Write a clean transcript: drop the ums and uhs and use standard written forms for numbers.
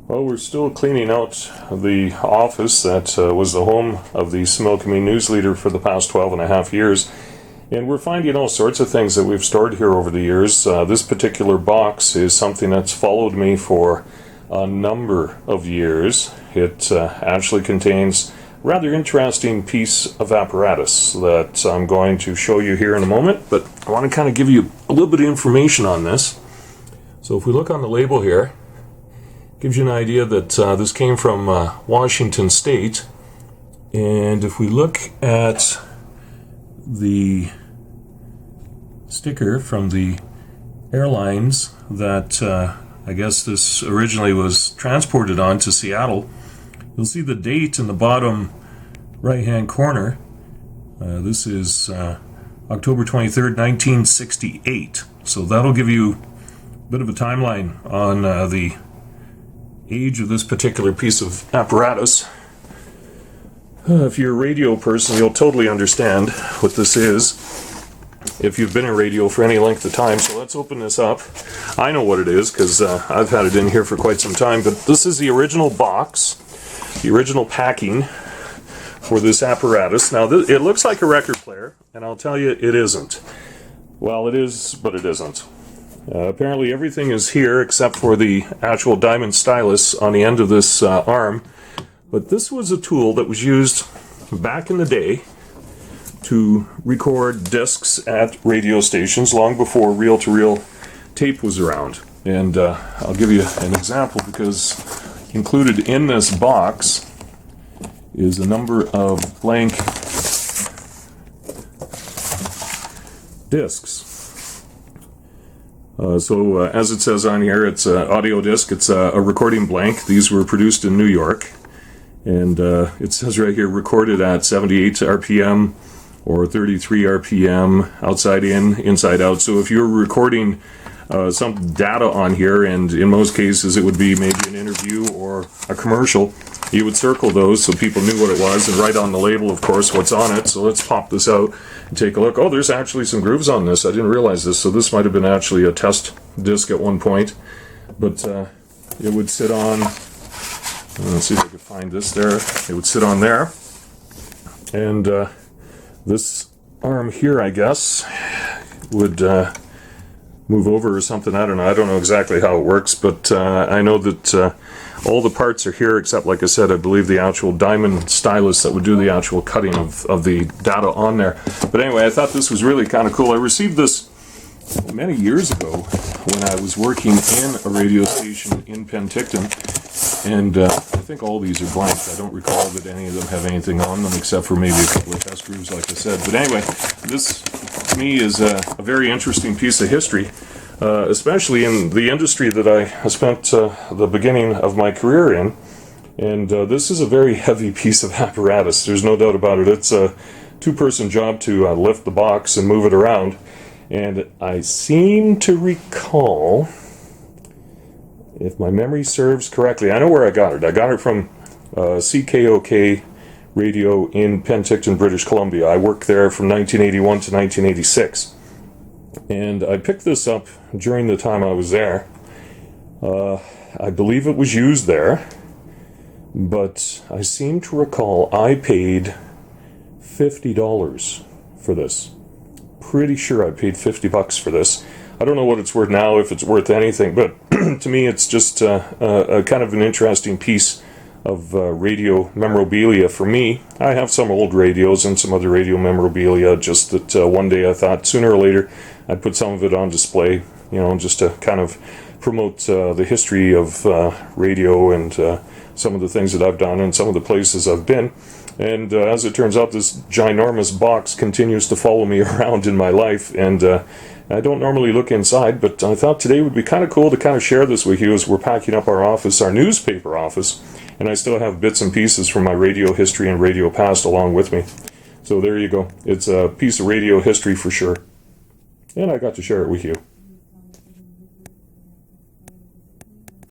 Well, we're still cleaning out the office that was the home of the Similkameen News Leader for the past 12 and a half years. And we're finding all sorts of things that we've stored here over the years. This particular box is something that's followed me for a number of years. It actually contains a rather interesting piece of apparatus that I'm going to show you here in a moment. But I want to kind of give you a little bit of information on this. So if we look on the label here, gives you an idea that this came from Washington State. And if we look at the sticker from the airlines that I guess this originally was transported on to Seattle, you'll see the date in the bottom right hand corner. This is October 23rd, 1968. So that'll give you a bit of a timeline on the age of this particular piece of apparatus. If you're a radio person, you'll totally understand what this is if you've been in radio for any length of time. So let's open this up. I know what it is because I've had it in here for quite some time, but this is the original box, the original packing for this apparatus. Now it looks like a record player, and I'll tell you it isn't. Well, it is, but it isn't. Apparently everything is here except for the actual diamond stylus on the end of this arm. But this was a tool that was used back in the day to record discs at radio stations long before reel-to-reel tape was around. And I'll give you an example, because included in this box is a number of blank discs. So as it says on here, it's an audio disc, it's a recording blank. These were produced in New York, and it says right here, recorded at 78 RPM or 33 RPM, outside in, inside out. So if you're recording some data on here, and in most cases it would be maybe an interview or a commercial, you would circle those so people knew what it was, and write on the label, of course, what's on it. So let's pop this out and take a look. Oh, there's actually some grooves on this. I didn't realize this. So this might have been actually a test disc at one point. But it would sit on, let's see if I can find this there. It would sit on there. And this arm here, I guess, would move over or something. I don't know. I don't know exactly how it works, but I know that all the parts are here except, like I said, I believe the actual diamond stylus that would do the actual cutting of the data on there. But anyway, I thought this was really kind of cool. I received this many years ago when I was working in a radio station in Princeton, and I think all these are blank. I don't recall that any of them have anything on them except for maybe a couple of test grooves, like I said. But anyway, this to me is a very interesting piece of history. Especially in the industry that I spent the beginning of my career in. And this is a very heavy piece of apparatus, there's no doubt about it. It's a two-person job to lift the box and move it around. And I seem to recall, if my memory serves correctly, I know where I got it. I got it from CKOK Radio in Penticton, British Columbia. I worked there from 1981 to 1986. And I picked this up during the time I was there. I believe it was used there, but I seem to recall I paid $50 for this. Pretty sure I paid $50 for this. I don't know what it's worth now, if it's worth anything, but to me it's just a kind of an interesting piece of radio memorabilia for me. I have some old radios and some other radio memorabilia, just that one day I thought sooner or later I'd put some of it on display, you know, just to kind of promote the history of radio and some of the things that I've done and some of the places I've been. And as it turns out, this ginormous box continues to follow me around in my life, and I don't normally look inside, but I thought today would be kind of cool to kind of share this with you as we're packing up our office, our newspaper office, and I still have bits and pieces from my radio history and radio past along with me. So there you go. It's a piece of radio history for sure. And I got to share it with you.